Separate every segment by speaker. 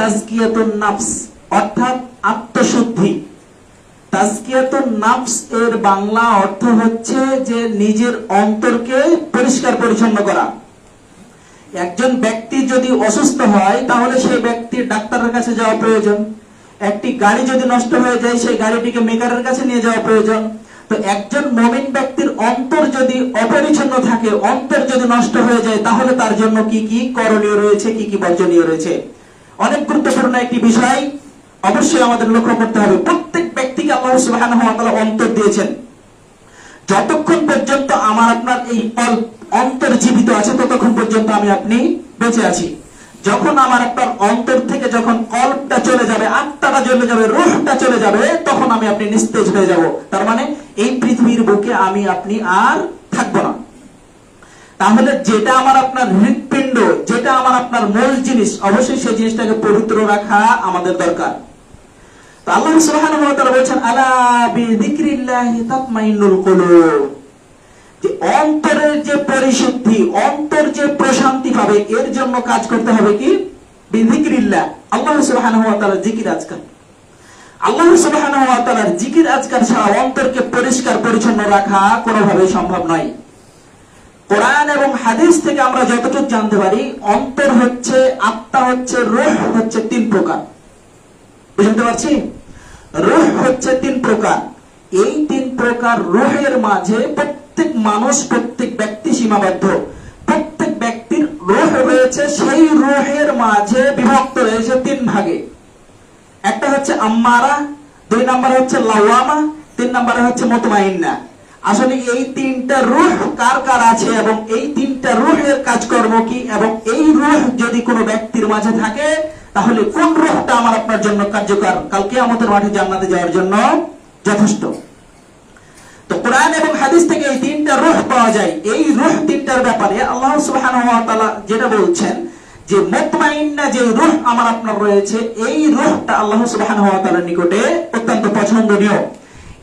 Speaker 1: তাজকিয়াতুন নাফস অর্থাৎ আত্মশুদ্ধি। তাজকিয়াতুন নাফস এর বাংলা অর্থ হচ্ছে যে নিজের অন্তরকে পরিষ্কার পরিচ্ছন্ন করা। একজন ব্যক্তি যদি অসুস্থ হয় তাহলে সেই ব্যক্তির ডাক্তারের কাছে যাওয়া প্রয়োজন। একটি গাড়ি যদি নষ্ট হয়ে যায় সেই গাড়িটিকে মেকারের কাছে নিয়ে যাওয়া প্রয়োজন। তো একজন মুমিন ব্যক্তির অন্তর যদি অপরিচ্ছন্ন থাকে, অন্তর যদি নষ্ট হয়ে যায়, তাহলে তার জন্য কি কি করণীয় রয়েছে, কি কি বর্জনীয় রয়েছে, অনেক গুরুত্বপূর্ণ একটি বিষয় অবশ্যই আমাদের লক্ষ্য করতে হবে। প্রত্যেক ব্যক্তিকে আল্লাহ সুবহানাহু ওয়া তাআলা অন্তর দিয়েছেন। যতক্ষণ পর্যন্ত আমার আপনার এই অন্তর জীবিত আছে ততক্ষণ পর্যন্ত আমি আপনি বেঁচে আছি। যখন আমার আপনার অন্তর থেকে যখন কল্পটা চলে যাবে, আত্মাটা চলে যাবে, রূহটা চলে যাবে, তখন আমি আপনি নিস্তেজ হয়ে যাব। তার মানে এই পৃথিবীর বুকে আমি আপনি আর থাকবো না। তাহলে যেটা আমার আপনার হৃৎপিণ্ড, যেটা আমার আপনার মূল জিনিস, অবশ্যই সেই জিনিসটাকে পবিত্র রাখা আমাদের দরকার। তো আল্লাহ সুবহানাহু ওয়া তাআলা বলেছেন আলা বিযিকরিল্লাহি তাতমাইন্নুল কুলুব, যে অন্তরের যে পরিশুদ্ধি, অন্তর যে প্রশান্তি পাবে, এর জন্য কাজ করতে হবে কি? বিযিকরিল্লাহ, আল্লাহ সুবহানাহু ওয়া তাআলার জিকির আজকার। আল্লাহ সুবহানাহু ওয়া তাআলার জিকির আজকার ছাড়া অন্তরকে পরিষ্কার পরিচ্ছন্ন রাখা কোনোভাবেই সম্ভব নয়। কোরআন এবং হাদিস থেকে আমরা যতটুকু জানতে পারি, অন্তর হচ্ছে, আত্মা হচ্ছে, রূহ হচ্ছে তিন প্রকার। বুঝতে পারছি? রূহ হচ্ছে তিন প্রকার। এই তিন প্রকার রূহের মাঝে প্রত্যেক মানুষ, প্রত্যেক ব্যক্তি সীমাবদ্ধ। প্রত্যেক ব্যক্তির রূহ রয়েছে, সেই রূহের মাঝে বিভক্ত রয়েছে তিন ভাগে। একটা হচ্ছে আম্মারা, দুই নম্বরে হচ্ছে লাওয়ামা, তিন নম্বরে হচ্ছে মুতমাইন্না। আসলে এই তিনটা রূহ কার কার আছে এবং এই তিনটা রূহের কাজকর্ম কি, এবং এই রূহ যদি কোনো ব্যক্তির মাঝে থাকে তাহলে কোন রূহটা আমার আপনার জন্য কার্যকর, কাল কিয়ামতের মাঠে জান্নাতে যাওয়ার জন্য যথেষ্ট। তো কোরআন এবং হাদিস থেকে এই তিনটা রূহ পাওয়া যায়। এই রূহ তিনটার ব্যাপারে আল্লাহ সুবহানাহু ওয়া তাআলা যেটা বলছেন, যে মুতমাইন্না যে রূহ আমার আপনার রয়েছে, এই রূহটা আল্লাহ সুবহানাহু ওয়া তাআলার নিকটে অত্যন্ত পছন্দনীয়।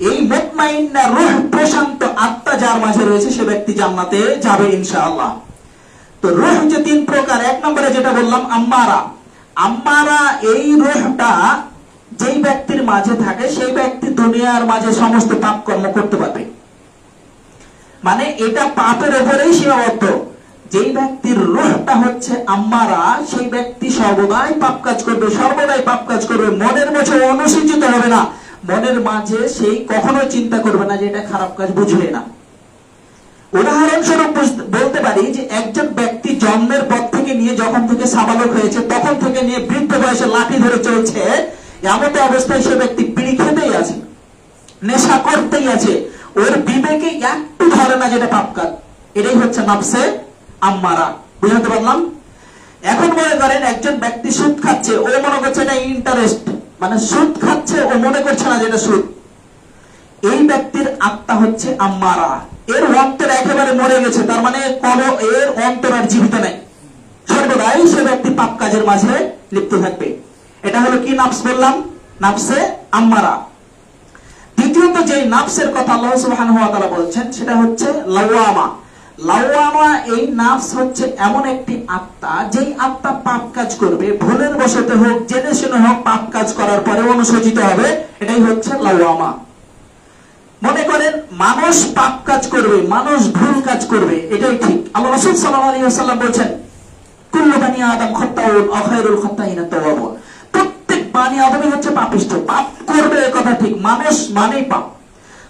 Speaker 1: এই মুতমাইন্না রূহ, প্রশান্ত আত্মা যার মাঝে রয়েছে, সে ব্যক্তি জান্নাতে যাবে ইনশাআল্লাহ। তো রূহ যে তিন প্রকার, এক নম্বরে যেটা বললাম আম্মারা। আম্মারা এই রূহটা যেই ব্যক্তির মাঝে থাকে, সেই ব্যক্তি দুনিয়ার মাঝে সমস্ত পাপ কর্ম করতে পারবে। মানে এটা পাপের উপরেই সীমাবদ্ধ। যেই ব্যক্তির রূহটা হচ্ছে আম্মারা, সেই ব্যক্তি সর্বদাই পাপ কাজ করবে, সর্বদাই পাপ কাজ করবে। মনের মাঝে অনুসূচিত হবে না, মনের মাঝে সেই কখনো চিন্তা করবে না যে এটা খারাপ কাজ, বুঝবে না। উদাহরণস্বরূপ বলতে পারি যে একজন ব্যক্তি জন্মের পর থেকে নিয়ে যখন থেকে সাবালক হয়েছে, তখন থেকে নিয়ে বৃদ্ধ বয়সে লাঠি ধরে চলছে, এমন অবস্থায় সে ব্যক্তি বিড়ি খেতেই আছে, নেশা করতেই আছে, ওর বিবেকে একটু ধরে না যেটা পাপ কাজ। এটাই হচ্ছে নফসে আম্মারা। বুঝাতে পারলাম? এখন মনে করেন একজন ব্যক্তি সুদ খাচ্ছে, ও মনে করছে এটা ইন্টারেস্ট, মানে সুদ খাচ্ছে, ও মনে করছে না যেটা সুদ। এই ব্যক্তির আত্মা হচ্ছে আম্মারা, এর অন্তর একেবারে মরে গেছে। তার মানে কোনো এর অন্তর আর জীবিত নাই, সর্বদাই সে ব্যক্তি পাপ কাজের মাঝে লিপ্ত থাকবে। এটা হলো কি নাফস বললাম? নাফসে আম্মারা। দ্বিতীয়ত যে নাফসের কথা আল্লাহ সুবহানাহু ওয়া তাআলা বলছেন, সেটা হচ্ছে লাওয়ামা। লাওয়ামা এই নাফস হচ্ছে এমন একটি আত্মা, যেই আত্মা পাপ কাজ করবে, ভুলের বশতে হোক, জেনে শুনে হোক, পাপ কাজ করার পরে অনুশোচিত হবে। এটাই হচ্ছে লাওয়ামা। মনে করেন মানুষ পাপ কাজ করবে, মানুষ ভুল কাজ করবে, এটাই ঠিক। আল্লাহ রাসূল সাল্লাল্লাহু আলাইহি ওয়াসাল্লাম বলেছেন কুল্লু বানি আদম খাত্তাউন ওয়া খায়রুল খাত্তাইনা তাওয়াবুন। প্রত্যেক বানি আদমই হচ্ছে পাপিষ্ঠ, পাপ করবে, এই কথা ঠিক। মানুষ মানেই পাপ।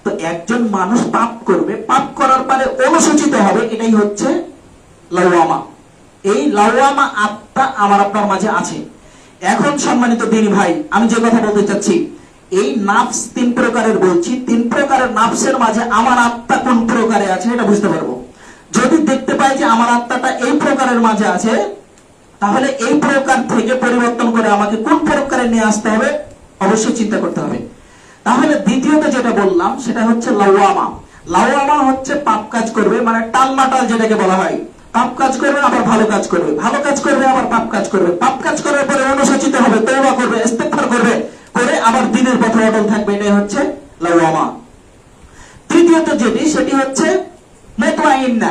Speaker 1: তো একজন মানুষ পাপ করবে, পাপ করার পরে অনুশোচিত হবে, এটাই হচ্ছে লাওয়ামা। এই লাওয়ামা আত্মা আমার আপনার মাঝে আছে। এখন সম্মানিত দিনী ভাই, আমি যে কথা বলতে চাচ্ছি, এই নাফস তিন প্রকারের বলছি, তিন প্রকারের নাফসের মাঝে আমার আত্মা কোন প্রকারে আছে এটা বুঝতে পারবো। যদি দেখতে পাই যে আমার আত্মাটা এই প্রকারের মাঝে আছে, তাহলে এই প্রকার থেকে পরিবর্তন করে আমাকে কোন প্রকারে নিয়ে আসতে হবে অবশ্যই চিন্তা করতে হবে। তাহলে দ্বিতীয়ত যেটা বললাম সেটা হচ্ছে লাওয়ামা। লাওয়ামা হচ্ছে পাপ কাজ করবে, মানে টালমাটাল যেটাকে বলা হয়। পাপ কাজ করবে আবার ভালো কাজ করবে, ভালো কাজ করবে আবার পাপ কাজ করবে, পাপ কাজ করার পরে অনুশোচিত হবে, তওবা করবে, ইস্তেগফার করবে, করে আবার দিনের পথে অটল থাকবে। এটাই হচ্ছে লাওয়ামা। তৃতীয়ত যেটি, সেটি হচ্ছে মুতমাইন্না।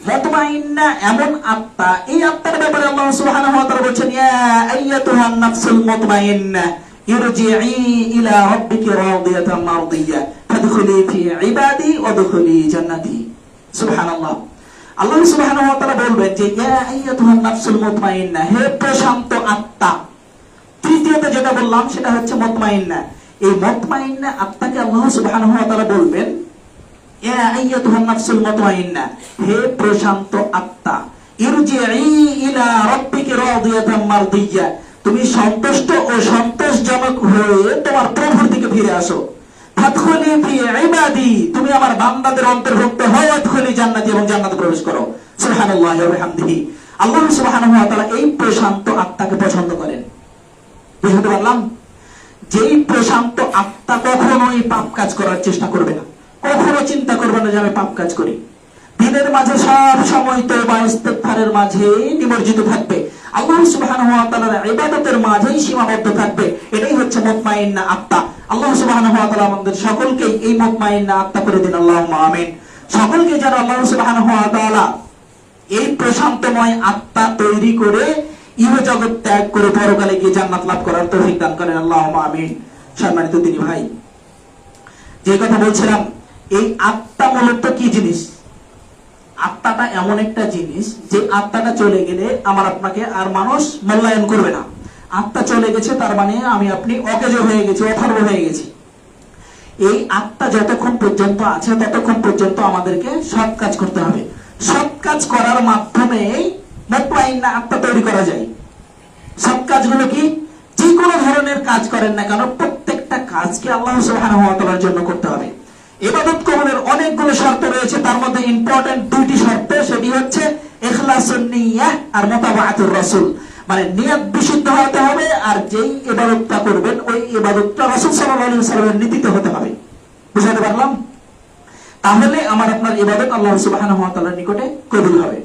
Speaker 1: মুতমাইন্না এমন আত্মা, এই আত্মার ব্যাপারে আল্লাহ সুবহানাহু ওয়া তাআলা বলেছেন, ইয়া আইয়াতুহান নাফসুল মুতমাইন্না ইরজিই ইলা রাব্বিকি রাদিয়াতাম মারদিয়া ফাদখুলি ফি ইবাদি ওয়াদখুলি জান্নাতি। সুবহানাল্লাহ। আল্লাহ সুবহানাহু ওয়া তাআলা বলবেন যে ইয়া আইয়াতুহান নাফসুল মুতমাইন্না, হে প্রশান্ত আত্মা। তৃতীয়ত যেটা বললাম সেটা হচ্ছে মুতমাইন্না। এই মুতমাইন্না আত্মাকে আল্লাহ সুবহানাহু ওয়া তাআলা বলবেন ইয়া আইয়াতুহান নাফসুল মুতমাইন্না, হে প্রশান্ত আত্মা, ইরজিই ইলা রাব্বিকি রাদিয়াতাম মারদিয়া, তুমি সন্তুষ্ট ও সন্তোষজনক হয়ে তোমার প্রভুর দিকে ফিরে আসো। ফাদখুলি ফি ইবাদি, তুমি আমার বান্দাদের অন্তর্ভুক্ত হও। ওয়াদখুলি জান্নাতি, এবং জান্নাতে প্রবেশ করো। সুবহানাল্লাহি ওয়া বিহামদিহি। আল্লাহ সুবহানাহু ওয়া তাআলা এই প্রশান্ত আত্মাকে পছন্দ করেন। বুঝতে পারলাম? যেই প্রশান্ত আত্মা কখনোই পাপ কাজ করার চেষ্টা করবে না, কখনো চিন্তা করবে না যে আমি পাপ কাজ করি। দিনের মাঝে সব সময় তওবা ইস্তিগফারের মাঝে নিমজ্জিত থাকবে, আল্লাহ সুবহানাহু ওয়া তাআলার ইবাদতের মাঝেই সীমাবদ্ধ থাকবে। এটাই হচ্ছে মুতমাইন্না আত্মা। আল্লাহ সুবহানাহু ওয়া তাআলা আমাদের সকলকে এই মুতমাইন্না আত্মা করে দিন, আল্লাহুম্মা আমিন। সকলকে যেন আল্লাহ সুবহানাহু ওয়া তাআলা এই প্রশান্তময় আত্মা তৈরি করে ইহজগৎ ত্যাগ করে পরকালে গিয়ে জান্নাত লাভ করার তৌফিক দান করেন, আল্লাহুম্মা আমিন। সম্মানিত দিনী ভাই, যে কথা বলছিলাম, এই আত্মা মূলত কি জিনিস? আত্মাটা এমন একটা জিনিস যে আত্মাটা চলে গেলে আমার আপনাকে আর মানুষ মূল্যায়ন করবে না। আত্মা চলে গেছে তার মানে আমি আপনি অকেজো হয়ে গেছি, অথর্ব হয়ে গেছি। এই আত্মা যতক্ষণ পর্যন্ত আছে ততক্ষণ পর্যন্ত আমাদেরকে সৎ কাজ করতে হবে। সৎ কাজ করার মাধ্যমে মুতমাইন্না আত্মা তৈরি করা যায়। সৎ কাজগুলো কি? যে কোনো ধরনের কাজ করেন না কেন, প্রত্যেকটা কাজকে আল্লাহ সুবহানাহু ওয়া তাআলার জন্য করতে হবে। ইবাদত কবুলের অনেকগুলো শর্ত রয়েছে, তার মধ্যে ইম্পর্টেন্ট দুইটি শর্ত, সেটি হচ্ছে ইখলাসুন নিয়াহ আর মুতাবাআতুর রাসূল। মানে নিয়ত বিশুদ্ধ হতে হবে, আর যেই ইবাদতটা করবেন ওই ইবাদতটা রাসূল সাল্লাল্লাহু আলাইহি ওয়াসাল্লামের নীতিতে হতে হবে। বুঝাতে পারলাম? তাহলে আমার আপনার ইবাদত আল্লাহ সুবহানাহু ওয়া তাআলার নিকটে কবুল হবে।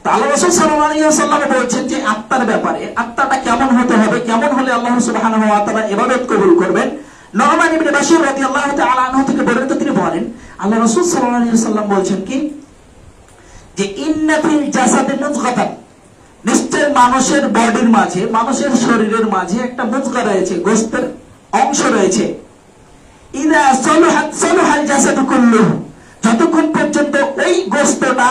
Speaker 1: তো আল্লাহ রাসূল সাল্লাল্লাহু আলাইহি ওয়াসাল্লাম বলেছেন যে আত্মার ব্যাপারে, আত্মাটা কেমন হতে হবে, কেমন হলে আল্লাহ সুবহানাহু ওয়া তাআলা ইবাদত কবুল করবেন। নু'মান ইবনে বাশীর রাদিয়াল্লাহু তাআলা আনহু থেকে বর্ণিত, তিনি বলেন আল্লাহ রাসূল সাল্লাল্লাহু আলাইহি ওয়াসাল্লাম বলেছেন কি, যে ইন্না ফিল জাসাদি মুযগাতান, নিশ্চয় মানুষের বডির মাঝে, মানুষের শরীরের মাঝে একটা মুযগা রয়েছে, গোশতের অংশ রয়েছে। ইযা সালাহাত সালাহাল জাসাদু কুল্লুহু, যতক্ষণ পর্যন্ত ওই গোশতটা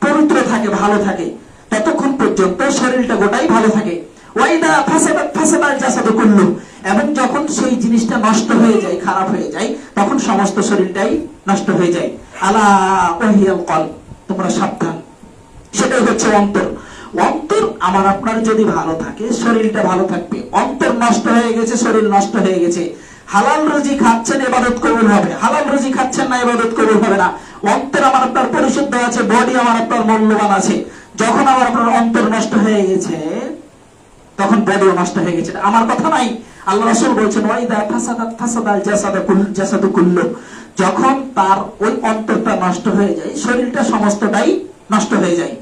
Speaker 1: পবিত্র থাকে, ভালো থাকে, ততক্ষণ পর্যন্ত শরীরটা গোটাই ভালো থাকে। ওয়া ইযা ফাসাদাত ফাসাদাল জাসাদু কুল্লুহু, এবং যখন সেই জিনিসটা নষ্ট হয়ে যায়, খারাপ হয়ে যায়, তখন সমস্ত শরীরটাই নষ্ট হয়ে যায়। আলা ওয়াহিয়াল কলব, তোমরা সাবধান, সেটাই হচ্ছে অন্তর। অন্তর আমার আপনার যদি ভালো থাকে, শরীরটা ভালো থাকবে। অন্তর নষ্ট হয়ে গেছে, শরীর নষ্ট হয়ে গেছে। হালাল রুজি খাচ্ছেন, ইবাদত কবুল হবে। হালাল রুজি খাচ্ছেন না, ইবাদত কবুল হবে না। অন্তর আমার আপনার পরিশুদ্ধ আছে, বডি আমার আপনার মূল্যবান আছে। যখন আমার আপনার অন্তর নষ্ট হয়ে গেছে, তখন বডিও নষ্ট হয়ে গেছে। আমার কথা নাই, আল্লাহ রাসূল বলেছেন ওয়াইদা ফাসাদাত ফাসাদাল জাসাদু কুল্লু, যখন তার ওই অন্তরটা নষ্ট হয়ে যায়, শরীরটা সমস্তটাই নষ্ট হয়ে যায়।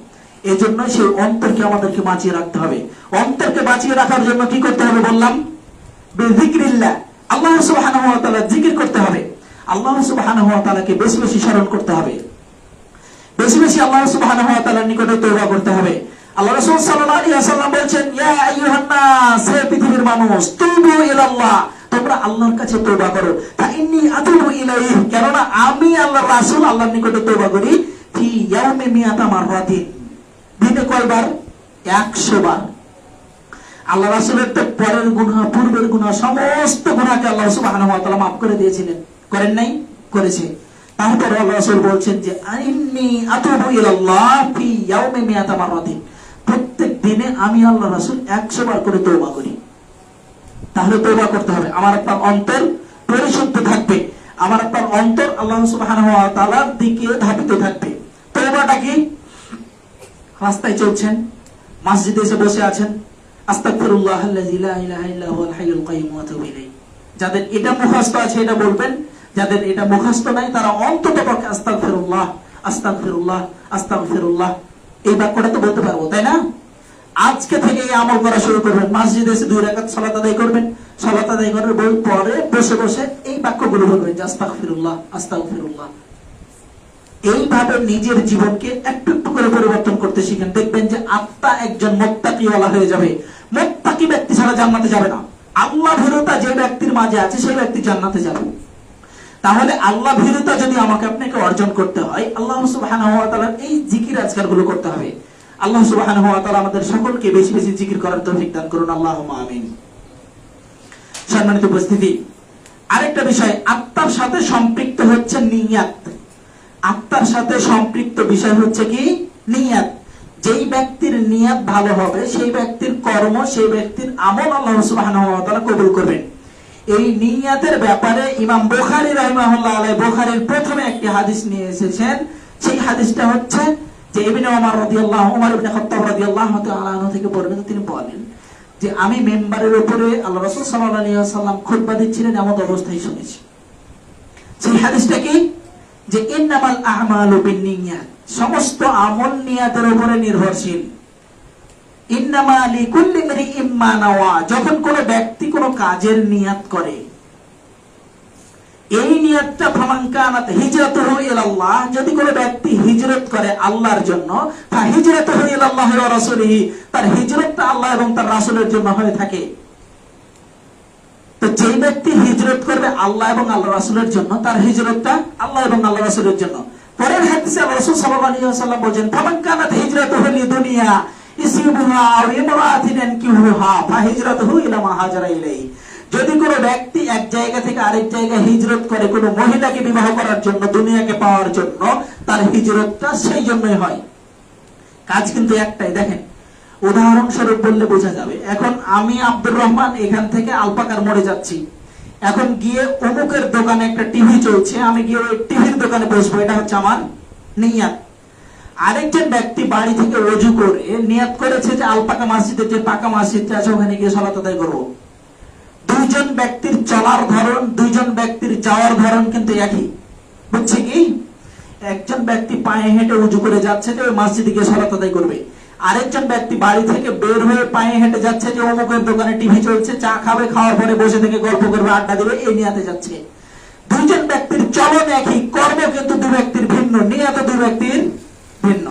Speaker 1: এজন্য সেই অন্তরকে আমাদেরকে বাঁচিয়ে রাখতে হবে। অন্তরকে বাঁচিয়ে রাখার জন্য কি করতে হবে বললাম? বিযিকরিল্লাহ, আল্লাহ সুবহানাহু ওয়া তাআলা জিকির করতে হবে। আল্লাহ সুবহানাহু ওয়া তাআলাকে বেশি বেশি স্মরণ করতে হবে, বেশি বেশি আল্লাহ সুবহানাহু ওয়া তাআলার নিকটে তওবা করতে হবে। আল্লাহ রাসূল সাল্লাল্লাহু আলাইহি ওয়াসাল্লাম বলেছেন ইয়া আইয়ুহান নাস, হে পৃথিবীর মানুষ, তুবু ইলাল্লাহ, তোমরা আল্লাহর কাছে তওবা করো। তা ইন্নী আতুবু ইলাইহি, কেননা আমি আল্লাহর রাসূল আল্লাহর নিকটে তওবা করি ফি ইয়াউমি মিয়াতা মাররাতিন, দিনে কয়বার? 100 বার। আল্লাহ রাসূলের তো পরের গুনাহ, পূর্বের গুনাহ, সমস্ত গুনাহকে আল্লাহ সুবহানাহু ওয়া তাআলা maaf করে দিয়েছিলেন, করেন নাই? করেছে। তারপর আল্লাহ রাসূল বলছেন যে ইন্নী আতুবু ইলাল্লাহ ফি ইয়াউমি মিয়াতা মাররাতিন, প্রত্যেক দিনে আমি আল্লাহ রাসূল 100 বার করে তওবা করি। তাহলে তওবা করতে হবে, আমার আপনার অন্তর পরিশুদ্ধ থাকবে, আমার আপনার অন্তর আল্লাহ সুবহানাহু ওয়া তাআলার দিকে ধাবিত থাকবে। তওবাটা কি? রাস্তায় চলছেন, মসজিদে এসে বসে আছেন, আস্তাগফিরুল্লাহাল্লাযী লা ইলাহা ইল্লা হুয়াল হাইয়ুল কাইয়্যুম ওয়া আতুবু ইলাইহি। যাদের এটা মুখস্থ আছে এটা বলবেন, যাদের এটা মুখস্থ নাই তারা অন্ততপক্ষে আস্তাগফিরুল্লাহ আস্তাগফিরুল্লাহ আস্তাগফিরুল্লাহ এই বাক্যটা তো বলতে পারবো, তাই না? আজকে থেকে এই আমল করা শুরু করবেন। মসজিদে এসে 2 রাকাত সালাত আদায় করবেন, সালাত আদায় করার পরে বসে বসে এই বাক্যগুলো বলবেন যে আস্তাগফিরুল্লাহ আস্তাগফিরুল্লাহ। এইভাবে নিজের জীবনকে একটু একটু করে পরিবর্তন করতে শিখেন, দেখবেন যে আত্মা একজন মুত্তাকিওয়ালা হয়ে যাবে। মুত্তাকি ব্যক্তি ছাড়া জান্নাতে যাবে না। আল্লাহ ভীরুতা যে ব্যক্তির মাঝে আছে সেই ব্যক্তি জান্নাতে যাবে। তাহলে আল্লাহ ভীরুতা যদি আমাকে আপনাকে অর্জন করতে হয়, আল্লাহ সুবহানাহু ওয়া তাআলার এই জিকির আজকারগুলো করতে হবে। আল্লাহ সুবহানাহু ওয়া তাআলা আমাদের সকলকে বেশি বেশি জিকির করার তৌফিক দান করুন, আল্লাহুম্মা আমিন। সম্মানিত উপস্থিতি, আরেকটা বিষয় আত্মার সাথে সম্পৃক্ত হচ্ছে নিয়াত। আত্মার সাথে সম্পৃক্ত বিষয় হচ্ছে কি? নিয়াত। যেই ব্যক্তির নিয়াত ভালো হবে সেই ব্যক্তির কর্ম, সেই ব্যক্তির আমল আল্লাহ সুবহানাহু ওয়া তাআলা কবুল করবেন। এই নিয়াতের ব্যাপারে ইমাম বুখারী রাহিমাহুল্লাহ আলাইহি বুখারীর প্রথমে একটি হাদিস নিয়ে এসেছেন। সেই হাদিসটা হচ্ছে যে ইবনে ওমর ইবনে খাত্তাব রাদিয়াল্লাহু তাআলা আনহু থেকে বর্ণিত। তিনি বলেন যে আমি মিম্বারের উপরে আল্লাহ রাসূল সাল্লাল্লাহু আলাইহি ওয়াসাল্লাম খুতবা দিচ্ছিলেন, এমন অবস্থায় শুনেছি। সেই হাদিসটা কি? যে ইন্নামাল আ'মালু বিন্নিয়াত, সমস্ত আমল নিয়াতের উপরে নির্ভরশীল। ইন্নামা লিকুল্লি ইমরিইম মা নাওয়া, যখন কোন ব্যক্তি কোন কাজের নিয়াত করে, এই নিয়াতটা ফামান কানাত হিজরাতুহু ইলাল্লাহ, যদি কোন ব্যক্তি হিজরত করে আল্লাহর জন্য, ফাহিজরাতুহু ইলাল্লাহি ওয়া রাসূলিহি, তার হিজরতটা আল্লাহ এবং তার রাসূলের জন্য হয়ে থাকে। তো যেই ব্যক্তি হিজরত করবে আল্লাহ এবং আল্লাহর রাসূলের জন্য, তার হিজরতটা আল্লাহ এবং আল্লাহর রাসূলের জন্য। পরের হাদিসে আল্লাহ রাসূল সাল্লাল্লাহু আলাইহি ওয়াসাল্লাম বলেন, ফামান কানাত হিজরাতুহু লিদুনিয়া ইসিবুহা আও ইমরাতিন আনকিহুহা ফাহিজরাতুহু ইলা মা হাজারা ইলাইহি, যদি কোনো ব্যক্তি এক জায়গা থেকে আরেক জায়গায় হিজরত করে কোনো মহিলাকে বিবাহ করার জন্য, দুনিয়াকে পাওয়ার জন্য, তার হিজরতটা সেই জন্যই হয়। কাজ কিন্তু একটাই। দেখেন, উদাহরণস্বরূপ বললে বোঝা যাবে। এখন আমি আব্দুর রহমান এখান থেকে আলপাকার মোড়ে যাচ্ছি, এখন গিয়ে অমুকের দোকানে একটা টিভি চলছে, আমি গিয়ে ওই টিভির দোকানে বসবো, এটা হচ্ছে আমার নিয়াত। আরেকজন ব্যক্তি বাড়ি থেকে ওযু করে নিয়াত করেছে যে আলপাকা মসজিদে, যে পাকা মসজিদটা আছে, ওখানে গিয়ে সালাত আদায় করবো। দুইজন ব্যক্তির চলার ধরন, দুইজন ব্যক্তির যাওয়ার ধরন কিন্তু একই। বুঝছে কি? একজন ব্যক্তি পায়ে হেঁটে উজু করে যাচ্ছে যে ওই মসজিদে গিয়ে সালাত আদায় করবে, আরেকজন ব্যক্তি বাড়ি থেকে বের হয়ে পায়ে হেঁটে যাচ্ছে যে অমুকের দোকানে টিভি চলছে, চা খাবে, খাওয়ার পরে বসে থেকে গল্প করবে, আড্ডা দেবে, এই নিয়াতে যাচ্ছে। দুইজন ব্যক্তির চলন একই, কর্ম কিন্তু দুই ব্যক্তির ভিন্ন, নিয়াত দুই ব্যক্তির ভিন্ন।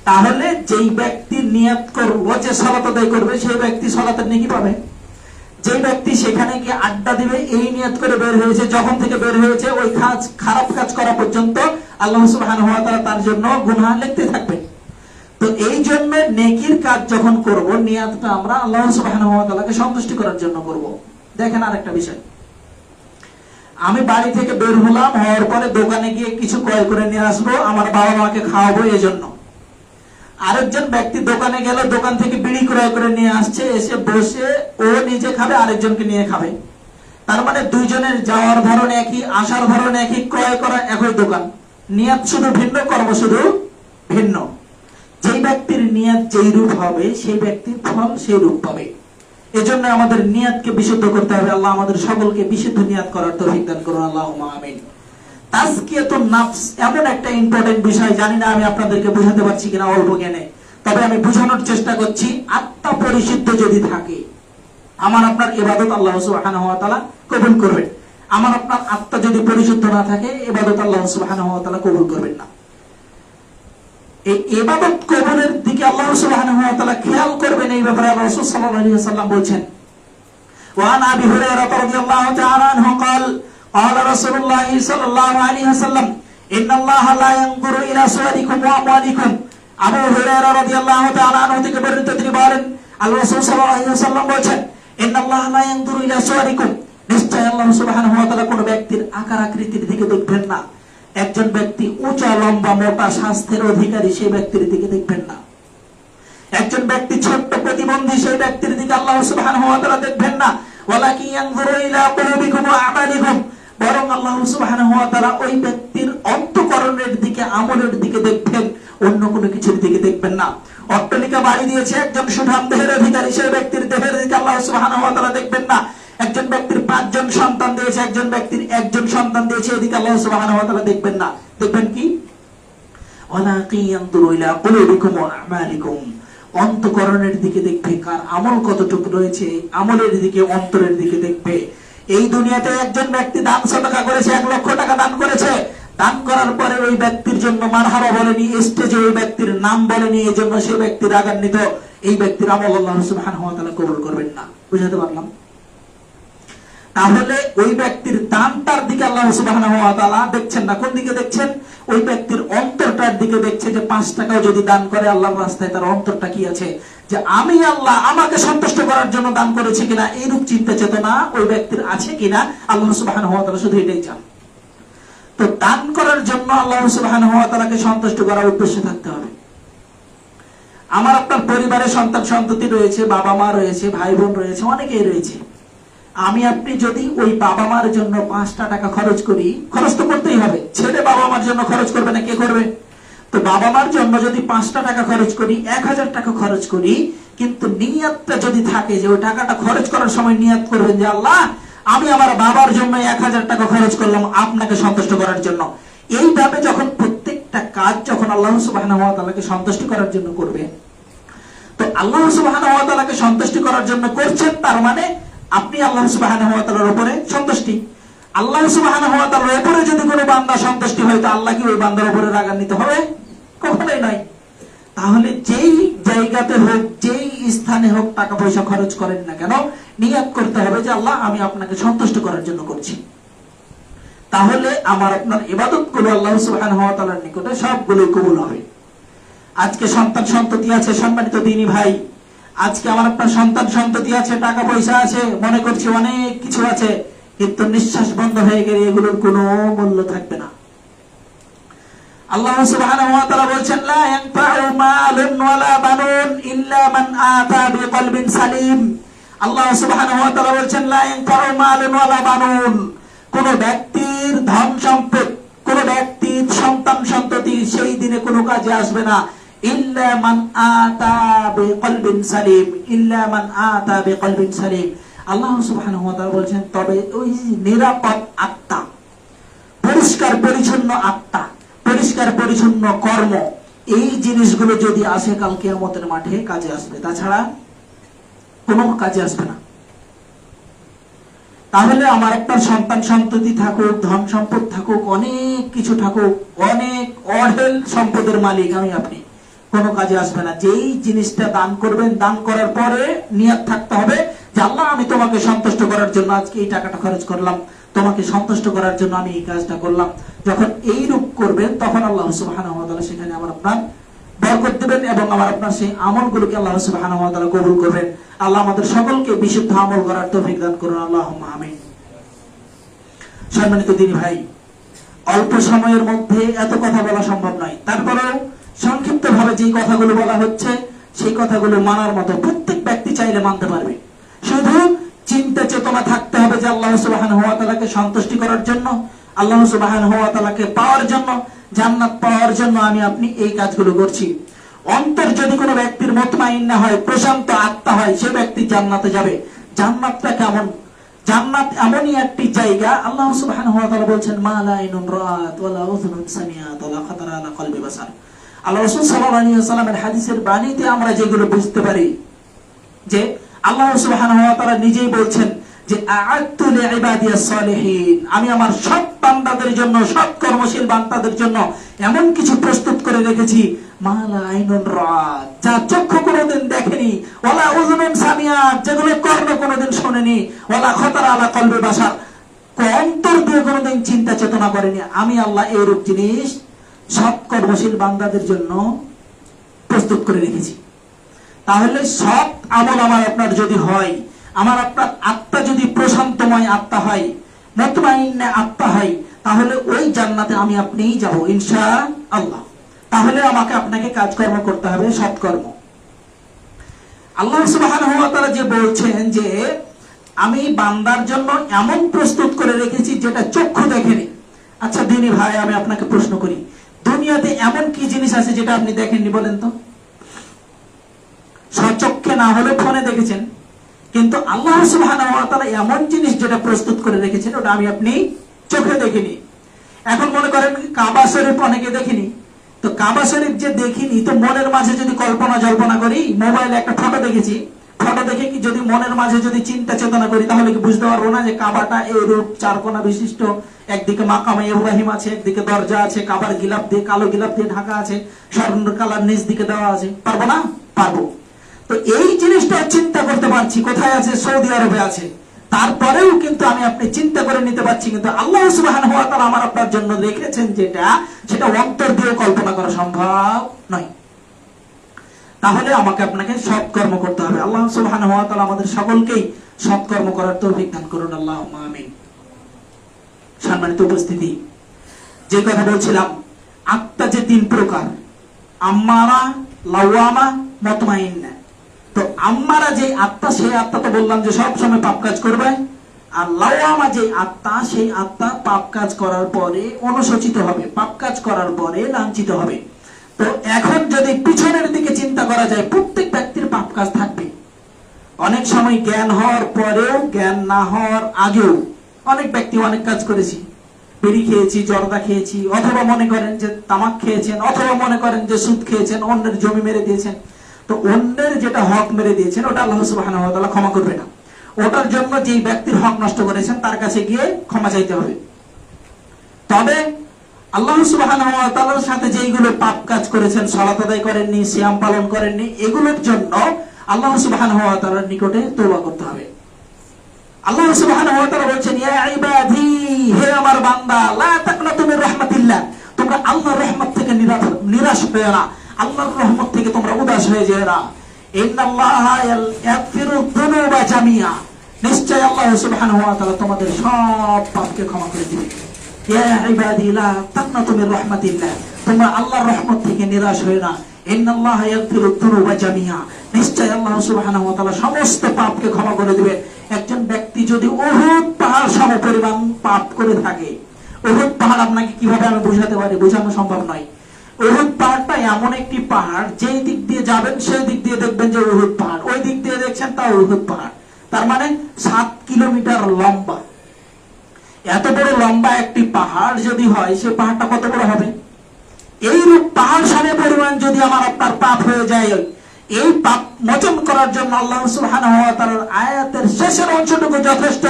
Speaker 1: তাহলে যেই ব্যক্তির নিয়াত করবো যে সালাত আদায় করবে, সেই ব্যক্তি সালাতের নেকি পাবে। যে ব্যক্তি সেখানে গিয়ে আড্ডা দিবে এই নিয়ত করে বের হয়েছে, যখন থেকে বের হয়েছে ওই কাজ, খারাপ কাজ করা পর্যন্ত আল্লাহ সুবহানাহু ওয়া তাআলা তার জন্য গুনাহ লিখতে থাকবে। তো এই জন্য নেকির কাজ যখন করব, নিয়তটা আমরা আল্লাহ সুবহানাহু ওয়া তাআলাকে সন্তুষ্ট করার জন্য করব। দেখেন আরেকটা বিষয়, আমি বাড়ি থেকে বের হলাম, হওয়ার পরে দোকানে গিয়ে কিছু ক্রয় করে নিয়ে আসবো, আমার বাবা মাকে খাওয়াবো এই জন্য। আরেকজন ব্যক্তি দোকানে গেল, দোকান থেকে বিড়ি ক্রয় করে নিয়ে আসছে, এসে বসে ও নিজে খাবে, আরেকজনকে নিয়ে খাবে। তার মানে দুইজনের যাওয়ার ধরন একই, আসার ধরন একই, ক্রয় করা একই দোকান, নিয়ত শুধু ভিন্ন, কর্ম শুধু ভিন্ন। যেই ব্যক্তির নিয়ত যেই রূপ হবে, সেই ব্যক্তির ফল সেই রূপ পাবে। এজন্য আমাদের নিয়তকে বিশুদ্ধ করতে হবে। আল্লাহ আমাদের সকলকে বিশুদ্ধ নিয়ত করার তৌফিক দান করুন, আল্লাহুম্মা আমিন। তাজকিয়াতুন নাফস এমন একটা ইম্পর্টেন্ট বিষয়, জানি না আমি আপনাদেরকে বোঝাতে পারছি কিনা অল্প জ্ঞানে, তবে আমি বোঝানোর চেষ্টা করছি। আত্মা পরিশুদ্ধ যদি থাকে, আমার আপনার ইবাদত আল্লাহ সুবহানাহু ওয়া তাআলা কবুল করবেন। আমার আপনার আত্মা যদি পরিশুদ্ধ না থাকে, ইবাদত আল্লাহ সুবহানাহু ওয়া তাআলা কবুল করবেন না। এই ইবাদত কবুলের দিকে আল্লাহ সুবহানাহু ওয়া তাআলা খেয়াল করবেন, এই ব্যাপারে রাসূল সাল্লাল্লাহু আলাইহি ওয়াসাল্লাম বলেছেন। ওয়া আন আবি হুরায়রা রাদিয়াল্লাহু তাআলা আনহু قال قال رسول الله صلى الله عليه وسلم ان الله لا ينظر الى صوركم واموالكم। আবু হুরায়রা রাদিয়াল্লাহু তাআলা আনহু থেকে বর্ণিত, তিনি বলেন আল্লাহ রাসূল সাল্লাল্লাহু আলাইহি ওয়াসাল্লাম বলেছেন, ان الله لا ينظر الى صوركم, নিশ্চয় আল্লাহ সুবহানাহু ওয়া তাআলা কোন ব্যক্তির আকার আকৃতির দিকে দেখবেন না। একজন ব্যক্তি উঁচা লম্বা মোটা স্বাস্থ্যের অধিকারী, সেই ব্যক্তির দিকে দেখবেন না। একজন ব্যক্তি ছোট্ট প্রতিবন্ধী, সেই ব্যক্তির দিকে আল্লাহ সুবহানাহু ওয়া তাআলা দেখবেন না। ওয়ালাকিন ইয়ানজুরু ইলা কুলুবিকুম ওয়া আমালিকুম, বরং আল্লাহ সুবহানাহু ওয়া তাআলা ওই ব্যক্তির অন্তঃকরণের দিকে, আমলের দিকে দেখবেন, অন্য কোনো কিছুর দিকে দেখবেন না। অট্টালিকা বাড়ি দিয়েছে একজন সুঠাম দেহের অধিকারী, সেই ব্যক্তির দেহের দিকে আল্লাহ সুবহানাহু ওয়া তাআলা দেখবেন না। একজন ব্যক্তির 5 জন সন্তান দিয়েছে, একজন ব্যক্তির 1 জন সন্তান দিয়েছে, এদিকে আল্লাহ সুবহানাহু ওয়া তাআলা দেখবেন না। দেখবেন কি? ওয়ালাকিন ইয়ানজুরু ইলা কুলুবিকুম ওয়া আমালিকুম, অন্তঃকরণের দিকে দেখবে, কার আমল কতটুকু রয়েছে, আমলের দিকে, অন্তরের দিকে দেখবে। এই দুনিয়াতে একজন ব্যক্তি দান সাদাকা করেছে, 1 লক্ষ টাকা দান করেছে, দান করার পরে ওই ব্যক্তির জন্য মারহাবা বলেনি, স্টেজে ওই ব্যক্তির নাম বলেনি, এই জন্য সেই ব্যক্তি রাগান্বিত, এই ব্যক্তির আমল আল্লাহ সুবহানাহু ওয়া তাআলা কবুল করবেন না। বুঝাতে পারলাম? তাহলে ওই ব্যক্তির দানটার দিকে আল্লাহ সুবহানাহু ওয়া তাআলা দেখছেন না। কোন দিকে দেখছেন? ওই ব্যক্তির অন্তরটার দিকে দেখছে, যে 5 টাকাও যদি দান করে আল্লাহর রাস্তায়, তার অন্তরটা কি আছে, যে আমি আল্লাহ আমাকে সন্তুষ্ট করার জন্য দান করেছি কিনা, এইরূপ চিন্তা চেতনা ওই ব্যক্তির আছে কিনা, আল্লাহ সুবহানাহু ওয়া তাআলা শুধু এটাই চান। তো দান করার জন্য আল্লাহ সুবহানাহু ওয়া তাআলাকে সন্তুষ্ট করার উদ্দেশ্যে থাকতে হবে। আমার আপনার পরিবারে সন্তান সন্ততি রয়েছে, বাবা মা রয়েছে, ভাই বোন রয়েছে, অনেকেই রয়েছে। আমি আপনি যদি ওই বাবা মার জন্য 5টা টাকা খরচ করি, খরচ তো করতেই হবে, ছেলে বাবা মার জন্য খরচ করবে না, কে করবে? তো বাবা মার জন্য যদি 5টা টাকা খরচ করি, 1000 টাকা খরচ করি, কিন্তু নিয়তটা যদি থাকে যে ওই টাকাটা খরচ করার সময় নিয়ত করবেন যে আল্লাহ আমি আমার বাবার জন্য 1000 টাকা খরচ করলাম আপনাকে সন্তুষ্ট করার জন্য। এইভাবে যখন প্রত্যেকটা কাজ যখন আল্লাহ সুবহানাহু ওয়া তাআলাকে সন্তুষ্ট করার জন্য করবে, তো আল্লাহ সুবহানাহু ওয়া তাআলাকে সন্তুষ্ট করার জন্য করছেন, তার মানে আপনি আল্লাহ সুবহানাহু ওয়া তাআলার উপরে সন্তুষ্টি। আল্লাহ সুবহানাহু ওয়া তাআলার উপরে যদি কোনো বান্দা সন্তুষ্টি হয়, তো আল্লাহ কি ওই বান্দার উপরে রাগান্বিত হবে? কখনোই নয়। তাহলে যেই জায়গাতে হোক, যেই স্থানে হোক টাকা পয়সা খরচ করেন না কেন, নিয়ত করতে হবে যে আল্লাহ আমি আপনাকে সন্তুষ্ট করার জন্য করছি। তাহলে আমার আপনার ইবাদতগুলো আল্লাহ সুবহানাহু ওয়া তাআলার নিকটে সবগুলোই কবুল হবে। আজকে সন্তান সন্ততি আছে, সম্মানিত দ্বীনী ভাই, আজকে আমার আপনার সন্তান সন্ততি আছে, টাকা পয়সা আছে, মনে করছি অনেক কিছু আছে, কিন্তু নিঃশ্বাস বন্ধ হয়ে গেলে এগুলোর কোনো মূল্য থাকবে না। আল্লাহ সুবহানাহু ওয়া তাআলা বলেন, লা ইয়ানফাউ মালুন ওয়ালা বানুন ইল্লা মান আতা বিকলবিন সালিম। আল্লাহ সুবহানাহু ওয়া তাআলা বলেন, লা ইয়ানফাউ মালুন ওয়ালা বানুন, কোন ব্যক্তির ধন সম্পদ, কোন ব্যক্তির সন্তান সন্ততি সেই দিনে কোনো কাজে আসবে না, ইল্লা মান আতা বিকলবিন সালিম, ইল্লা মান আতা বিকলবিন সালিম। আল্লাহ সুবহানাহু ওয়া তাআলা বলেন, তবে ওই নিরাপদ আত্মা, পরিষ্কার পরিচ্ছন্ন আত্মা, পরিষ্কার পরিচ্ছন্ন কর্ম, এই জিনিসগুলো যদি আসে কাল কিয়ামতের মাঠে কাজে আসবে, তাছাড়া কোনো কাজে আসবে না। তাহলে আমার আপনার সন্তান সন্ততি থাকুক, ধন সম্পদ থাকুক, অনেক কিছু থাকুক, অনেক অঢেল সম্পদের মালিক আমি আপনি, কোনো কাজে আসবে না। যেই জিনিসটা দান করবেন, দান করার পরে নিয়ত থাকতে হবে যে আল্লাহ আমি তোমাকে সন্তুষ্ট করার জন্য আজকে এই টাকাটা খরচ করলাম, তোমাকে সন্তুষ্ট করার জন্য আমি এই কাজটা করলাম। যখন এই রূপ করবেন, তখন আল্লাহ সুবহানাহু ওয়া তাআলা সেখানে আমার আপনার বরকত দেবেন এবং আমার আপনার সেই আমলগুলোকে আল্লাহ সুবহানাহু ওয়া তাআলা কবুল করবেন। আল্লাহ আমাদের সকলকে বিশুদ্ধ আমল করার তৌফিক দান করুন, আল্লাহুম্মা আমিন। সম্মানিত দ্বীনী ভাই, অল্প সময়ের মধ্যে এত কথা বলা সম্ভব নয়, তারপরেও সংক্ষিপ্ত ভাবে যে কথাগুলো বলা হচ্ছে সেই কথাগুলো মানার মতো প্রত্যেক ব্যক্তি চাইলে মানতে পারবে। শুধু চিন্তা চেতনা থাকতে হবে যে আল্লাহ সুবহানাহু ওয়া তাআলাকে সন্তুষ্টি করার জন্য, আল্লাহ সুবহানাহু ওয়া তাআলাকে পাওয়ার জন্য, জান্নাত পাওয়ার জন্য আমি আপনি এই কাজগুলো করছি। অন্তর যদি কোনো ব্যক্তির মুতমাইন্না হয়, প্রশান্ত আত্মা হয়, সে ব্যক্তি জান্নাতে যাবে। জান্নাতটা কেমন? জান্নাত এমনই একটি জায়গা, আল্লাহ সুবহানাহু ওয়া তাআলা বলেন, মা লা আইনুন রাআত ওয়া লা উযুনুন সামিআত ওয়া লা খাতারা আলা কলবি বাশার। আল্লাহ রাসূল সাল্লাল্লাহু আলাইহি ওয়াসাল্লামের হাদিসের বাণীতে আমরা যেগুলো বুঝতে পারি যে আল্লাহ সুবহানাহু ওয়া তাআলা নিজেই বলছেন যে আ'আদতু লিইবাদিয়াস সালিহিন, আমি আমার সৎ বান্দাদের জন্য, সৎ কর্মশীল বান্দাদের জন্য এমন কিছু প্রস্তুত করে রেখেছি, মা লা আইনুন রাআত, যা চক্ষু কোনোদিন দেখেনি, ওয়ালা উযুনুন সামিআত, যেগুলো কর্ণ কোনোদিন শোনেনি, ওয়ালা খাতারা আলা কলবি বাশার, অন্তর দিয়ে কোনোদিন চিন্তা চেতনা করেনি। আমি আল্লাহ এইরূপ জিনিস সৎ কর্মশীল বান্দাদের জন্য প্রস্তুত করে রেখেছি। তাহলে সৎ আমল আমার আপনার যদি হয়, আমার আপনার আত্মা যদি প্রশান্তময় আত্মা হয়, মুতমাইন্না আত্মা হয়, তাহলে ওই জান্নাতে আমি আপনিই যাব ইনশাআল্লাহ। তাহলে আমাকে আপনাকে কাজকর্ম করতে হবে, সৎকর্ম। আল্লাহ সুবহানাহু ওয়া তাআলা যে বলছেন যে আমি বান্দার জন্য এমন প্রস্তুত করে রেখেছি যেটা চক্ষু দেখেনি। আচ্ছা দ্বীনী ভাই, আমি আপনাকে প্রশ্ন করি, দুনিয়াতে এমন কি জিনিস আছে যেটা আপনি দেখেননি? বলেন তো। সচক্ষে না হলে ফোনে দেখেছেন, কিন্তু আল্লাহ সুবহানাহু ওয়া তাআলা এমন জিনিস যেটা প্রস্তুত করে রেখেছেন ওটা আমি আপনি চোখে দেখিনি। এখন মনে করেন কাবা শরীফ অনেকে দেখিনি, তো কাবা শরীফ যে দেখিনি, তো মনের মাঝে যদি কল্পনা জল্পনা করি, মোবাইলে একটা ফটো দেখেছি, ফটো দেখে কি যদি মনের মাঝে যদি চিন্তা চেতনা করি তাহলে কি বুঝতে পারবো না যে কাবাটা এই রূপ, চারকোনা বিশিষ্ট, একদিকে মাকামে ইব্রাহিম আছে, একদিকে দরজা আছে, কাবার গিলাফ দিয়ে, কালো গিলাফ দিয়ে ঢাকা আছে, স্বর্ণ কালার নিচ দিকে দেওয়া আছে? পারবো না? পারবো। তো এই জিনিসটা চিন্তা করতে পারছি, কোথায় আছে? সৌদি আরবে আছে। তারপরেও কিন্তু আমি আপনি চিন্তা করে নিতে পারছি, কিন্তু আল্লাহ সুবহানাহু ওয়া তাআলা আমার আপনার জন্য রেখেছেন যেটা, সেটা অন্তর দিয়ে কল্পনা করা সম্ভব নয়। তাহলে আমাকে আপনাকে সৎকর্ম করতে হবে। আল্লাহ সুবহানাহু ওয়া তাআলা আমাদের সকলকেই সৎকর্ম করার তৌফিক দান করুন, আল্লাহুম্মা আমিন। সম্মানিত উপস্থিতি, যে কথা বলছিলাম, আত্মা যে তিন প্রকার, আম্মারা, লাওয়ামা, মুতমাইন্না। তো আম্মারা যে আত্মা, সেই আত্মা তো বললাম যে সব সময় পাপ কাজ করবে, আর লাওয়ামা যে আত্মা, সেই আত্মা পাপ কাজ করার পরে অনুশোচিত হবে, পাপ কাজ করার পরে লাঞ্ছিত হবে। তো এখন যদি পিছনের দিকে চিন্তা করা যায়, প্রত্যেক ব্যক্তির পাপ কাজ থাকবে। অনেক সময় জ্ঞান হওয়ার পরেও, জ্ঞান না হওয়ার আগেও অনেক ব্যক্তি অনেক কাজ করেছি, বিড়ি খেয়েছি, জর্দা খেয়েছি, অথবা মনে করেন যে তামাক খেয়েছেন, অথবা মনে করেন যে সুদ খেয়েছেন, অন্যের জমি মেরে দিয়েছেন। তো অন্যের যেটা হক মেরে দিয়েছেন ওটা আল্লাহ সুবহানাহু ওয়া তাআলা ক্ষমা করবে না। ওটার জন্য যে ব্যক্তির হক নষ্ট করেছেন তার কাছে গিয়ে ক্ষমা চাইতে হবে। তবে আল্লাহ সুবহানাহু ওয়া তাআলার সাথে যেইগুলো পাপ কাজ করেছেন, সালাত আদায় করেননি, সিয়াম পালন করেননি, এগুলোর জন্য আল্লাহ সুবহানাহু ওয়া তাআলার নিকটে তওবা করতে হবে। আল্লাহ সুবহানাহু ওয়া তাআলা বলেছেন, ইয়া ইবাদি, হে আমার বান্দা, লা তাকনাতু মির রাহমাতিল্লাহ, তোমরা আল্লাহর রহমত থেকে নিরাশ হয়ো না, আল্লাহর রহমত থেকে তোমরা উদাস হয়ে যেও না। ইন্নাল্লাহা ইয়াগফিরু যুনুবা জামিআ, নিশ্চয় আল্লাহ সুবহানাহু ওয়া তাআলা তোমাদের সব পাপকে ক্ষমা করে দিবেন। ইয়া ইবাদি লা তাকনাতু মির রাহমাতিল্লাহ, তোমরা আল্লাহর রহমত থেকে নিরাশ হয়ো না। ইন্নাল্লাহা ইয়াগফিরু যুনুবা জামিআ, নিশ্চয় আল্লাহ সুবহানাহু ওয়া তাআলা সমস্ত পাপকে ক্ষমা করে দিবেন। একজন ব্যক্তি যদি উহুদ পাহাড় সমপরিমাণ পাপ করে থাকে, উহুদ পাহাড় আপনাকে কিভাবে আমি বোঝাতে পারি, বোঝানো সম্ভব নয়। উহুদ পাহাড়টা এমন একটি পাহাড়, যেই দিক দিয়ে যাবেন সেই দিক দিয়ে দেখবেন যে উহুদ পাহাড়, ওই দিক দিয়ে দেখছেন তাও উহুদ পাহাড়। তার মানে 7 কিলোমিটার লম্বা। এত বড় লম্বা একটি পাহাড় যদি হয়, সে পাহাড়টা কত বড় হবে? এইরূপ পাহাড় সমপরিমাণ যদি আমার আপনার পাপ হয়ে যায়, এই পাপ মোচন করার জন্য আল্লাহ সুবহানাহু ওয়া তাআলার আয়াতের শেষের অংশটুকু যথেষ্ট।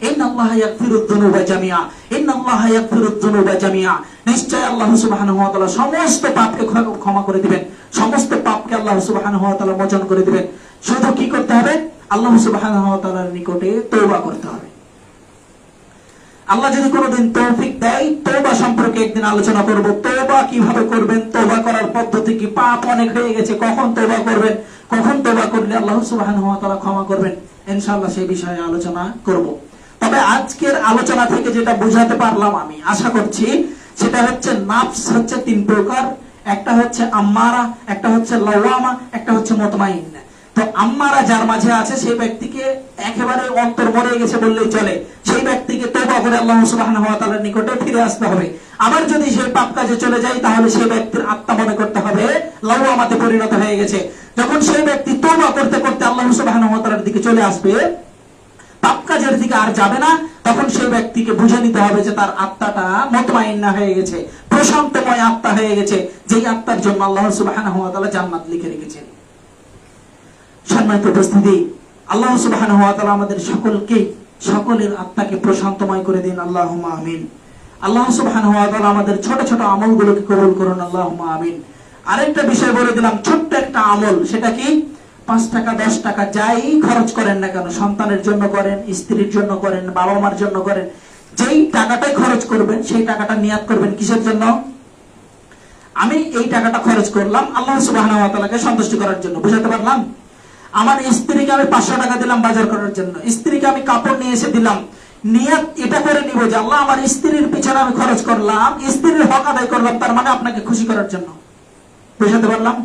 Speaker 1: ইন্নাল্লাহা ইয়াগফিরুয যুনুবা জামিআ, ইন্নাল্লাহা ইয়াগফিরুয যুনুবা জামিআ, নিশ্চয় আল্লাহ সুবহানাহু ওয়া তাআলা সমস্ত পাপকে ক্ষমা করে দিবেন, সমস্ত পাপকে আল্লাহ সুবহানাহু ওয়া তাআলা মোচন করে দিবেন। শুধু কি করতে হবে? আল্লাহ সুবহানাহু ওয়া তাআলার নিকটে তওবা করতে হবে। আল্লাহ যদি কোনোদিন তৌফিক দেয়, তওবা সম্পর্কে একদিন আলোচনা করব। তওবা কিভাবে করবেন, তওবা করার পদ্ধতি কি, পাপ অনেক হয়ে গেছে, কখন তওবা করবেন, কখন তওবা করলে আল্লাহ সুবহানাহু ওয়া তাআলা ক্ষমা করবেন, ইনশাআল্লাহ সেই বিষয়ে আলোচনা করব। তবে আজকের আলোচনা থেকে যেটা বোঝাতে পারলাম, আমি আশা করছি, সেটা হচ্ছে নাফস হচ্ছে 3 প্রকার। একটা হচ্ছে আম্মারা, একটা হচ্ছে লাওয়ামা, একটা হচ্ছে মুতমাইন্না। তো আম্মারা যার মাঝে আছে, সেই ব্যক্তিকে একেবারে অন্তর মরে গেছে বললেই চলে, সেই ব্যক্তিকে তওবা করে আল্লাহ সুবহানাহু ওয়া তাআলার নিকটে ফিরে আসতে হবে। আবার যদি সেই পাপ কাজে চলে যায়, তাহলে সেই ব্যক্তির আত্মা মনে করতে হবে লাওয়ামাতে পরিণত হয়ে গেছে। যখন সেই ব্যক্তি তওবা করতে করতে আল্লাহ সুবহানাহু ওয়া তাআলার দিকে চলে আসবে, পাপ কাজের দিকে আর যাবে না, তখন সেই ব্যক্তিকে বুঝে নিতে হবে যে তার আত্মাটা মুতমাইন্না হয়ে গেছে, প্রশান্তময় আত্মা হয়ে গেছে, যেই আত্মার জন্য আল্লাহ সুবহানাহু ওয়া তাআলা জান্নাত লিখে রেখেছেন। সম্মানিত উপস্থিতি, আল্লাহ সুবহানাহু ওয়া তাআলা আমাদের সকলের আত্মাকে প্রশান্তময় করে দিন, আল্লাহুম্মা আমিন। আল্লাহ সুবহানাহু ওয়া তাআলা আমাদের ছোট ছোট আমলগুলোকে কবুল করুন, আল্লাহুম্মা আমিন। আরেকটা বিষয় বলে দিলাম, ছোট্ট একটা আমল, সেটা কি? 5 টাকা 10 টাকা যাই খরচ করেন না কেন, সন্তানের জন্য করেন, স্ত্রীর জন্য করেন, বাবা মার জন্য করেন, যেই টাকাটাই খরচ করবেন সেই টাকাটা নিয়াত করবেন কিসের জন্য? আমি এই টাকাটা খরচ করলাম আল্লাহ সুবহানাহু ওয়া তাআলাকে সন্তুষ্ট করার জন্য। বুঝাতে পারলাম? আমার স্ত্রীকে আমি 500 টাকা দিলাম বাজার করার জন্য, স্ত্রীকে আমি কাপড় নিয়ে এসে দিলাম, নিয়াত এটা করে নিব যে আল্লাহ আমার স্ত্রীর পিছনে আমি খরচ করলাম, স্ত্রীর হক আদায় করলাম, তার মানে আপনাকে খুশি করার জন্য। বুঝাতে পারলাম?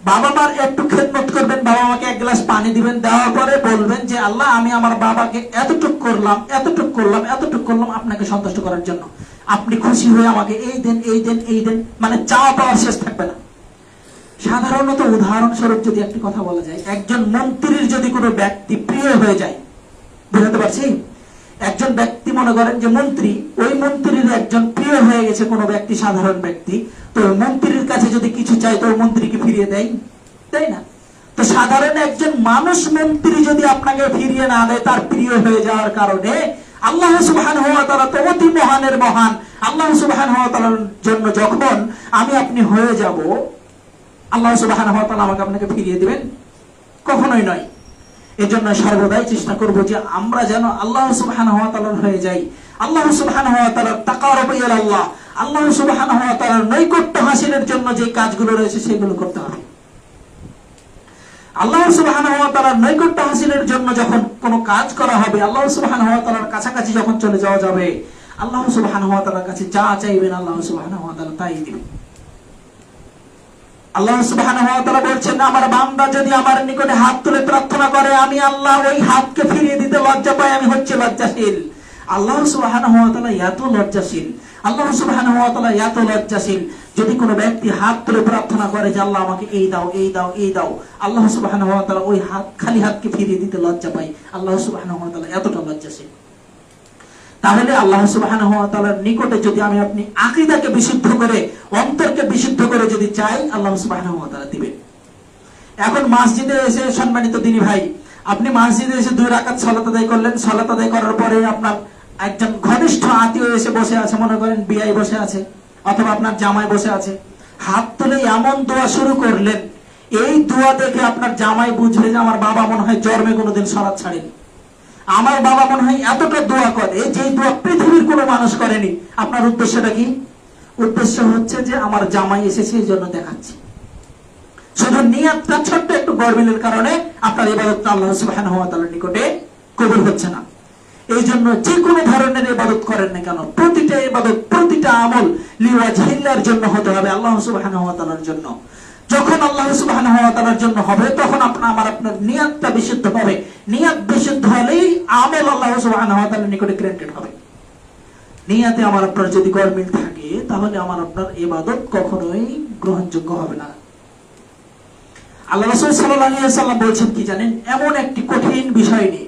Speaker 1: বাবা মার একটু খেদমত করবেন, বাবা মাকে 1 গ্লাস পানি দিবেন, দেওয়ার পরে বলবেন যে আল্লাহ আমি আমার বাবাকে এতটুক করলাম, এতটুক করলাম, এতটুক করলাম আপনাকে সন্তুষ্ট করার জন্য, আপনি খুশি হয়ে আমাকে এই দেন, এই দেন, এই দেন, মানে চাওয়া পাওয়ার শেষ থাকবে না। সাধারণত উদাহরণস্বরূপ যদি একটি কথা বলা যায়, একজন মন্ত্রীর যদি কোনো ব্যক্তি প্রিয় হয়ে যায়, বুঝাতে পারছি? একজন ব্যক্তি মনে করেন যে মন্ত্রী, ওই মন্ত্রীর একজন প্রিয় হয়ে গেছে কোনো ব্যক্তি, সাধারণ ব্যক্তি, তো মন্ত্রীর কাছে যদি কিছু চাই তো মন্ত্রীকে ফিরিয়ে দেয়, তাই না? তো সাধারণ একজন মানুষ মন্ত্রী যদি আপনাকে ফিরিয়ে না দেয় তার প্রিয় হয়ে যাওয়ার কারণে, আল্লাহ সুবহানাহু ওয়া তাআলা তো অতি মহানের মহান, আল্লাহ সুবহানাহু ওয়া তাআলার জন্য যখন আমি আপনি হয়ে যাব, আল্লাহ সুবহানাহু ওয়া তাআলা আমাকে আপনাকে ফিরিয়ে দিবেন? কখনোই নয়। এজন্য সর্বদাই চেষ্টা করব যে আমরা যেন আল্লাহ সুবহানাহু ওয়া তাআলার হয়ে যাই। আল্লাহ সুবহানাহু ওয়া তাআলার তাকারুব ইলাল্লাহ, আল্লাহ সুবহানাহু ওয়া তাআলার নৈকট্য হাসিলের জন্য যে কাজগুলো রয়েছে সেগুলো করতে হবে। আল্লাহ সুবহানাহু ওয়া তাআলার নৈকট্য হাসিলের জন্য যখন কোনো কাজ করা হবে, আল্লাহ সুবহানাহু ওয়া তাআলার কাছাকাছি যখন চলে যাওয়া যাবে, আল্লাহ সুবহানাহু ওয়া তাআলার কাছে যা চাইবেন আল্লাহ সুবহানাহু ওয়া তাআলা তাই দিবেন। আল্লাহ সুবহানাহু ওয়া তাআলা বলছেন, আমার বান্দা যদি আমার নিকটে হাত তুলে প্রার্থনা করে, আমি আল্লাহ ওই হাতকে ফিরিয়ে দিতে লজ্জা পাই, আমি হচ্ছে লজ্জাশীল। আল্লাহ সুবহানাহু ওয়া তাআলা এত লজ্জাশীল, আল্লাহ সুবহানাহু ওয়া তাআলা এত লজ্জাশীল। যদি কোনো ব্যক্তি হাত তুলে প্রার্থনা করে যে আল্লাহ আমাকে এই দাও, এই দাও, এই দাও, আল্লাহ সুবহানাহু ওয়া তাআলা ওই হাত, খালি হাতকে ফিরিয়ে দিতে লজ্জা পাই। আল্লাহ সুবহানাহু ওয়া তাআলা এতটা লজ্জাশীল। তাহলে আল্লাহ সুবহানাহু ওয়া তাআলার নিকটে যদি আমি আপনি আকীদাকে বিশুদ্ধ করে, অন্তরকে বিশুদ্ধ করে যদি চাই, আল্লাহ সুবহানাহু ওয়া তাআলা দিবেন। এখন মসজিদে এসে, সম্মানিত দিনী ভাই, আপনি মসজিদে এসে 2 রাকাত সালাত আদায় করলেন। সালাত আদায় করার পরে আপনার একজন ঘনিষ্ঠ আত্মীয় এসে বসে আছে, মনে করেন বিয়াই বসে আছে অথবা আপনার জামাই বসে আছে, হাত তুলে এমন দোয়া শুরু করলেন, এই দোয়া দেখে আপনার জামাই বুঝবে যে আমার বাবা মনে হয় জন্মে কোনোদিন সালাত ছাড়েনি, আমার বাবা মনে হয় এতটা দোয়া করে যে দোয়া পৃথিবীর কোনো মানুষ করেনি। আপনার উদ্দেশ্যটা কি? উদ্দেশ্য হচ্ছে যে আমার জামাই এসেছে এই জন্য দেখাচ্ছি। শুধু নিয়তটা ছোট্ট একটু গড়মিলের কারণে আপনার ইবাদতটা আল্লাহ সুবহানাহু ওয়া তাআলার নিকটে কবুল হচ্ছে না। এই জন্য যে কোনো ধরনের ইবাদত করেন না কেন, প্রতিটা ইবাদত, প্রতিটা আমল লিওয়াজহিল্লাহর জন্য হতে হবে, আল্লাহ সুবহানাহু ওয়া তাআলার জন্য। যখন আল্লাহ সুবহানাহু ওয়া তাআলার জন্য হবে, তখন আপনার নিয়তটা বিশুদ্ধ হবে। নিয়ত বিশুদ্ধ হলেই আমল আল্লাহ সুবহানাহু ওয়া তাআলার নিকটে গ্রান্টেড হবে। নিয়তে আমার আপনার যদি গড়মিল থাকে, তাহলে আমার আপনার ইবাদত কখনোই গ্রহণযোগ্য হবে না। আল্লাহ রাসূল সাল্লাল্লাহু আলাইহি ওয়াসাল্লাম বলছেন কি জানেন? এমন একটি কঠিন বিষয় নিয়ে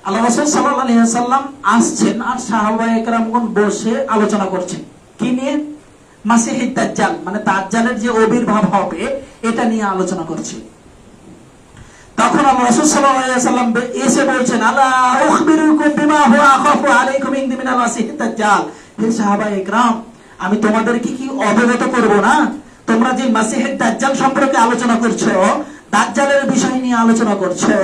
Speaker 1: আল্লাহ রাসূল সাল্লাল্লাহু আলাইহি ওয়াসাল্লাম আসছেন, আর সাহাবায়ে কেরামগণ বসে আলোচনা করছেন। কি নিয়ে? মাসিহুদ দাজ্জাল, মানে দাজ্জালের যে আবির্ভাব হবে এটা নিয়ে আলোচনা করছে। তখন আল্লাহ রাসূল সাল্লাল্লাহু আলাইহি ওয়াসাল্লাম এসে বলছেন, আলা উখবিরুকুম বিমা হুয়া আখাফু আলাইকুম মিনাল মাসিহুদ দাজ্জাল। হে সাহাবায়ে কেরাম, আমি তোমাদেরকে কি অবগত করব না? তোমরা যে মাসিহুদ দাজ্জাল সম্পর্কে আলোচনা করছো, দাজ্জালের বিষয় নিয়ে আলোচনা করছো,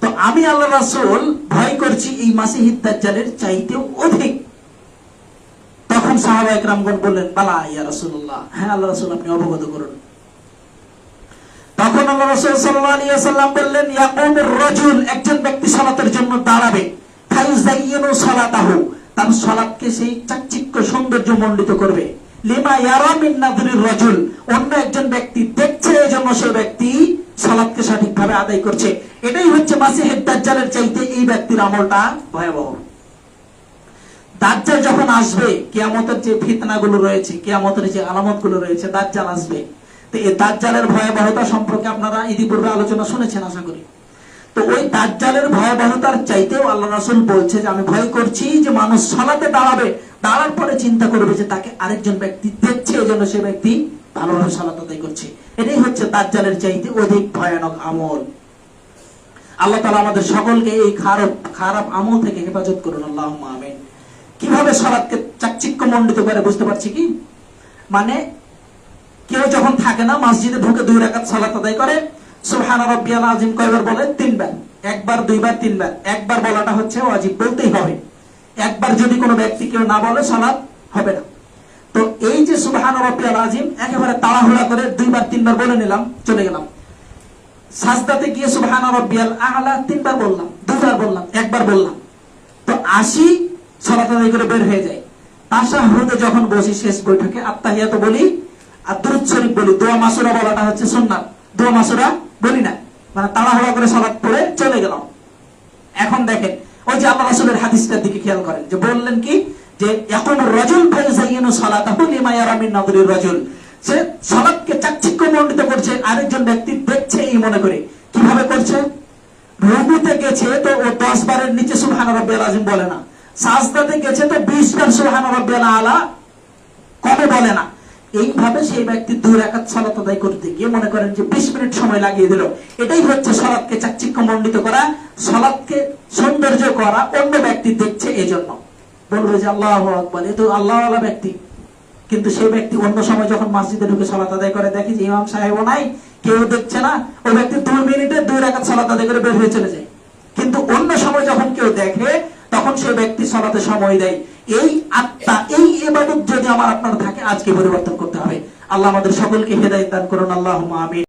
Speaker 1: তো আমি আল্লাহ রাসূল ভয় করছি এই মাসিহুদ দাজ্জালের চাইতেও অধিক। তখন সাহাবায়ে কেরামগণ বললেন, বালা ইয়া রাসূলুল্লাহ, হ্যাঁ আল্লাহ রাসূল আপনি অবগত করুন। তখন আল্লাহ রাসূল সাল্লাল্লাহু আলাইহি ওয়াসাল্লাম বললেন, ইয়াকুমুর রাজুল, একজন ব্যক্তি সালাতের জন্য দাঁড়াবে, ফায়ুযায়্যিনু সালাতাহু, তার সালাতকে সেই চাকচিক্য সৌন্দর্য মণ্ডিত করবে, লিমা ইয়ারা মিন নাযরির রাজুল, অন্য একজন ব্যক্তি দেখছে এজন্য সেই ব্যক্তি সালাতকে সঠিকভাবে আদায় করছে। এটাই হচ্ছে মাসিহুদ দাজ্জালের চাইতে এই ব্যক্তির আমলটা ভয়াবহ। দাজ্জাল যখন আসবে, কিয়ামতের যে ফিতনাগুলো রয়েছে, কিয়ামতের যে আলামতগুলো রয়েছে, দাজ্জাল আসবে। তো এই দাজ্জালের ভয়াবহতা সম্পর্কে আপনারা ইতিপূর্বে আলোচনা শুনেছেন আশা করি। তো ওই দাজ্জালের ভয়াবহতার চাইতেও আল্লাহ রাসূল বলছে যে আমি ভয় করছি যে মানুষ সালাতে দাঁড়াবে, দাঁড়ার পরে চিন্তা করবে যে তাকে আরেকজন ব্যক্তি দেখছে, এজন্য সে ব্যক্তি ভালোভাবে সালাত আদায় করছে। এটাই হচ্ছে দাজ্জালের চাইতে অধিক ভয়ানক আমল। আল্লাহ তাআলা আমাদের সকলকে এই খারাপ আমল থেকে হেফাজত করুন, আল্লাহুম্মা আমিন। কিভাবে সালাতকে চাকচিক্যমণ্ডিত করে বুঝতে পারছি কি? মানে কেউ যখন থাকে না, মসজিদে ঢুকে 2 রাকাত সালাত আদায় করে, সুবহান রাব্বিয়াল আযীম কয়বার বলে? 3 বার। একবার, 2 বার, 3 বার। একবার বলাটা হচ্ছে ওয়াজিব, বলতেই হবে। একবার যদি কোনো ব্যক্তি কেউ না বলে, সালাত হবে না। তো এই যে সুবহান রাব্বিয়াল আযীম একেবারে তাড়াহুড়া করে 2 বার 3 বার বলে নিলাম, চলে গেলাম। সাজদাতে গিয়ে সুবহান রাব্বিয়াল আ'লা 3 বার বললাম, 2 বার বললাম, একবার বললাম, তো 80 সালাত আদায় করে বের হয়ে যায়। তাশাহুদে যখন বসি, শেষ বৈঠকে আত্তাহিয়াত বলি আর দুরূদ শরীফ বলি। দোয়া মাসুরা বলাটা হচ্ছে সুন্নাত, দোয়া মাসুরা বলি না, মানে তাড়াহুড়া করে সালাত পড়ে চলে গেলাম। এখন দেখেন ওই যে আল্লাহ রাসূলের হাদিসটার দিকে খেয়াল করেন, যে বললেন কি, যে ইয়াকুমুর রাজুল ফায়ুযায়্যিনু সালাতাহু লিমা ইয়ারা মিন নাযরির রাজুল, সে সালাতকে চাকচিক্যমণ্ডিত করছে, আরেকজন ব্যক্তি দেখছে এই মনে করে। কিভাবে করছে? রুকুতে গেছে তো ও 10 বারের নিচে সুবহান রাব্বিয়াল আযীম বলে না, সাজদাতে গেছে তো 20 বার সুবহান রাব্বিয়াল আ'লা কমে বলে না, এইভাবে সেই ব্যক্তি 2 রাকাত সালাত আদায় করতে গিয়ে মনে করেন যে 20 মিনিট সময় লাগিয়ে দিল। এটাই হচ্ছে সালাতকে চাকচিক্যমণ্ডিত করা, সালাতকে সৌন্দর্য করা, অন্য ব্যক্তি দেখছে এজন্য বলবে যে আল্লাহু আকবার, এ তো আল্লাহওয়ালা ব্যক্তি। কিন্তু সেই ব্যক্তি অন্য সময় যখন মসজিদে ঢুকে সালাত আদায় করে দেখে যে ইমাম সাহেবও নাই, কেউ দেখছে না, ওই ব্যক্তি 2 মিনিটে 2 রাকাত সালাত আদায় করে বের হয়ে চলে যায়। কিন্তু অন্য সময় যখন কেউ দেখে তখন সেই ব্যক্তি সালাতে সময় দেয়। এই আত্মা, এই ইবাদত যদি আমার আপনার থাকে, আজকে পরিবর্তন করতে হবে। আল্লাহ আমাদের সকলকে হেদায়েত দান করুন, আল্লাহুম্মা আমিন।